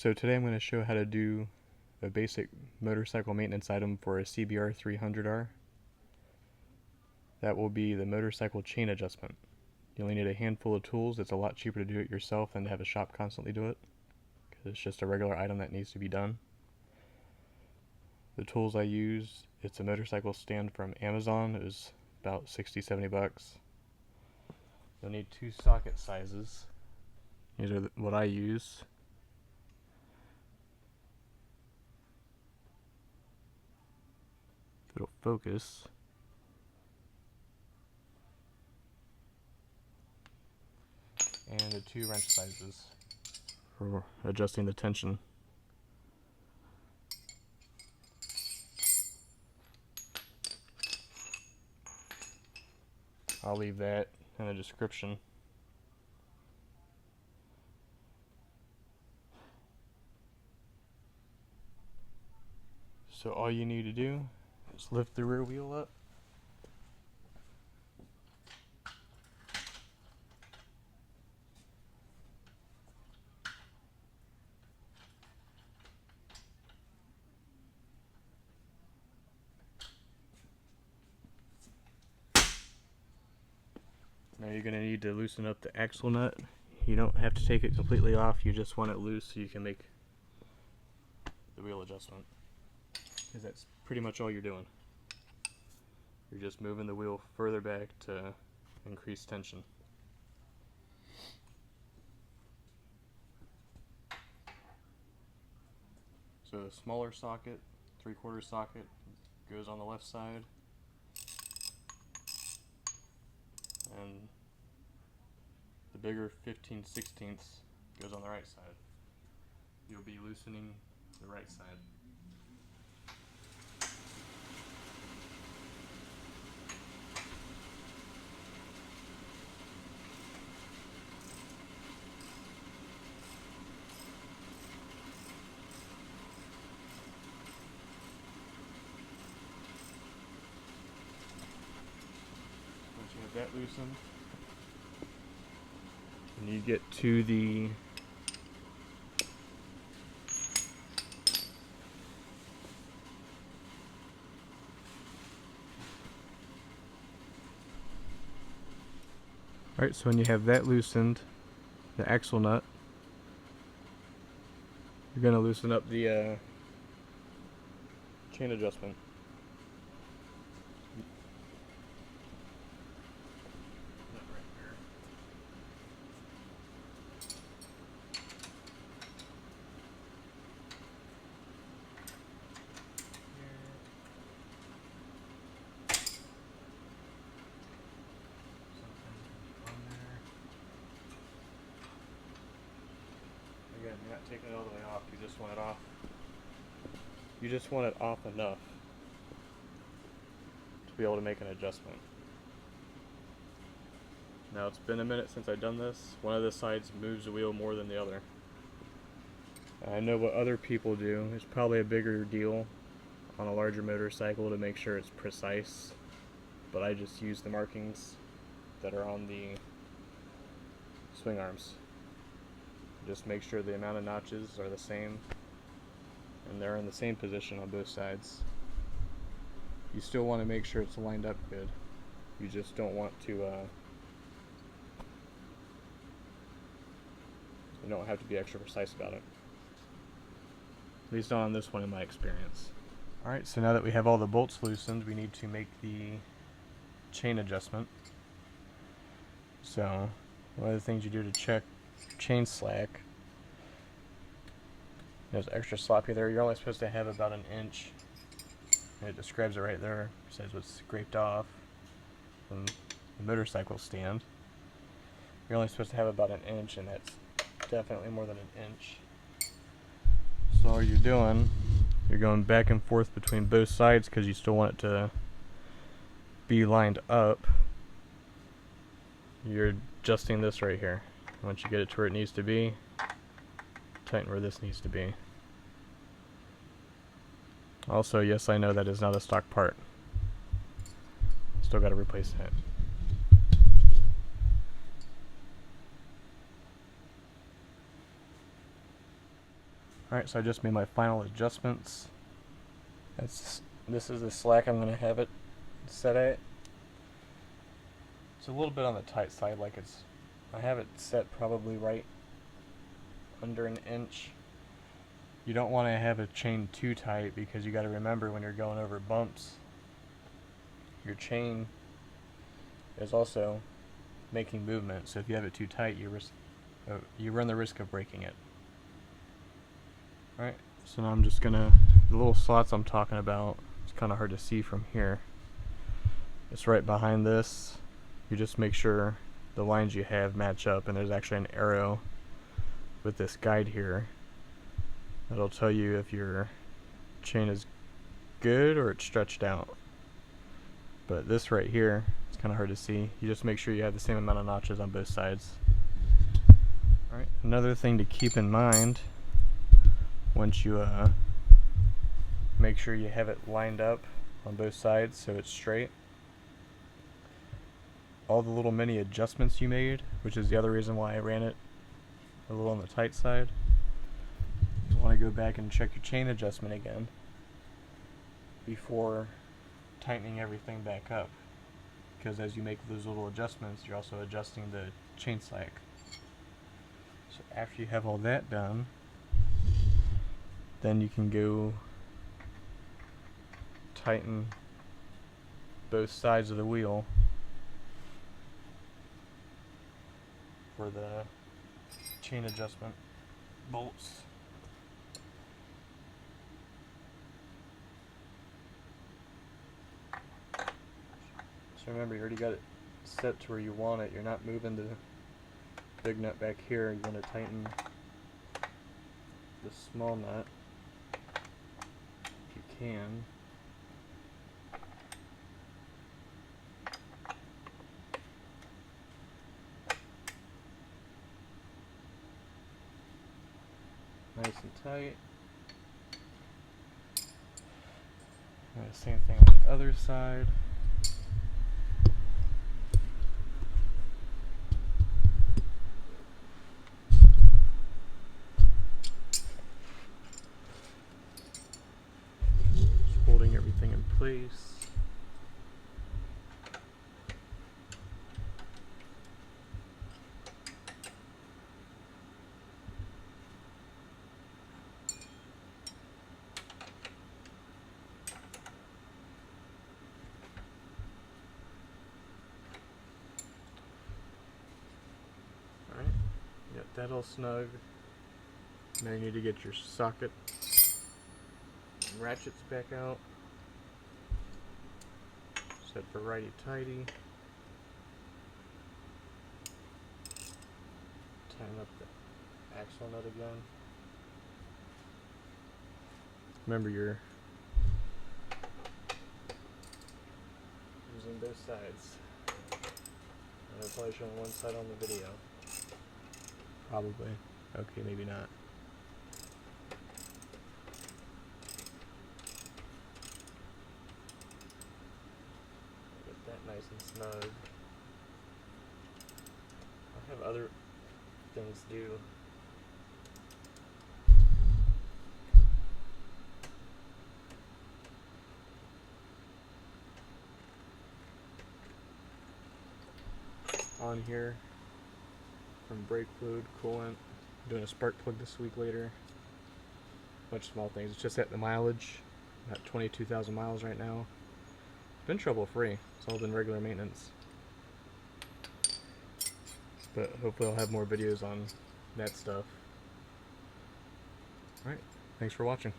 So today I'm going to show how to do a basic motorcycle maintenance item for a CBR300R. That will be the motorcycle chain adjustment. You only need a handful of tools. It's a lot cheaper to do it yourself than to have a shop constantly do it, because it's just a regular item that needs to be done. The tools I use, it's a motorcycle stand from Amazon. It was about 60-70 bucks. You'll need 2 socket sizes. These are what I use. If it'll focus. And the 2 wrench sizes for adjusting the tension. I'll leave that in the description. So all you need to do is lift the rear wheel up. Now you're going to need to loosen up the axle nut. You don't have to take it completely off, you just want it loose so you can make the wheel adjustment. Because that's pretty much all you're doing. You're just moving the wheel further back to increase tension. So the smaller socket, 3/4 socket, goes on the left side. And the bigger 15/16 goes on the right side. You'll be loosening the right side. Once you have that loosened, and you get to the Alright, so when you have that loosened, the axle nut, you're going to loosen up the chain adjustment. Again, you're not taking it all the way off, you just want it off. You just want it off enough to be able to make an adjustment. Now it's been a minute since I've done this. One of the sides moves the wheel more than the other. I know what other people do. It's probably a bigger deal on a larger motorcycle to make sure it's precise, but I just use the markings that are on the swing arms. Just make sure the amount of notches are the same and they're in the same position on both sides. You still want to make sure it's lined up good. You just don't want to you don't have to be extra precise about it. At least not on this one in my experience. Alright, so now that we have all the bolts loosened, we need to make the chain adjustment. So one of the things you do to check chain slack, there's extra sloppy there. You're only supposed to have about 1 inch, and it describes it right there. It says what's scraped off from the motorcycle stand. You're only supposed to have about 1 inch, and that's definitely more than 1 inch. So all you're doing, you're going back and forth between both sides because you still want it to be lined up. You're adjusting this right here. Once you get it to where it needs to be, tighten where this needs to be. Also, yes, I know that is not a stock part. Still got to replace that. Alright, so I just made my final adjustments. This is the slack I'm going to have it set at. It's a little bit on the tight side, like I have it set probably right under an inch. You don't want to have a chain too tight, because you got to remember when you're going over bumps, your chain is also making movement. So if you have it too tight, you run the risk of breaking it. Alright, so now I'm just gonna, the little slots I'm talking about, it's kind of hard to see from here. It's right behind this. You just make sure the lines you have match up, and there's actually an arrow with this guide here that'll tell you if your chain is good or it's stretched out. But this right here, it's kind of hard to see. You just make sure you have the same amount of notches on both sides. Alright, another thing to keep in mind, once you make sure you have it lined up on both sides so it's straight, all the little mini adjustments you made, which is the other reason why I ran it a little on the tight side, you want to go back and check your chain adjustment again before tightening everything back up, because as you make those little adjustments, you're also adjusting the chain slack. So after you have all that done, then you can go tighten both sides of the wheel for the chain adjustment bolts. So remember, you already got it set to where you want it. You're not moving the big nut back here. You want to tighten the small nut if you can. Nice and tight. And the same thing on the other side. Just holding everything in place. Got that all snug. Now you need to get your socket and ratchets back out. Set for righty-tighty. Tighten up the axle nut again. Remember, you're using both sides. I'm probably showing one side on the video. Probably. Okay, maybe not. Get that nice and snug. I have other things to do. On here, from brake fluid, coolant, doing a spark plug this week later. Bunch of small things. It's just at the mileage, about 22,000 miles right now. Been trouble free. It's all been regular maintenance. But hopefully I'll have more videos on that stuff. Alright, thanks for watching.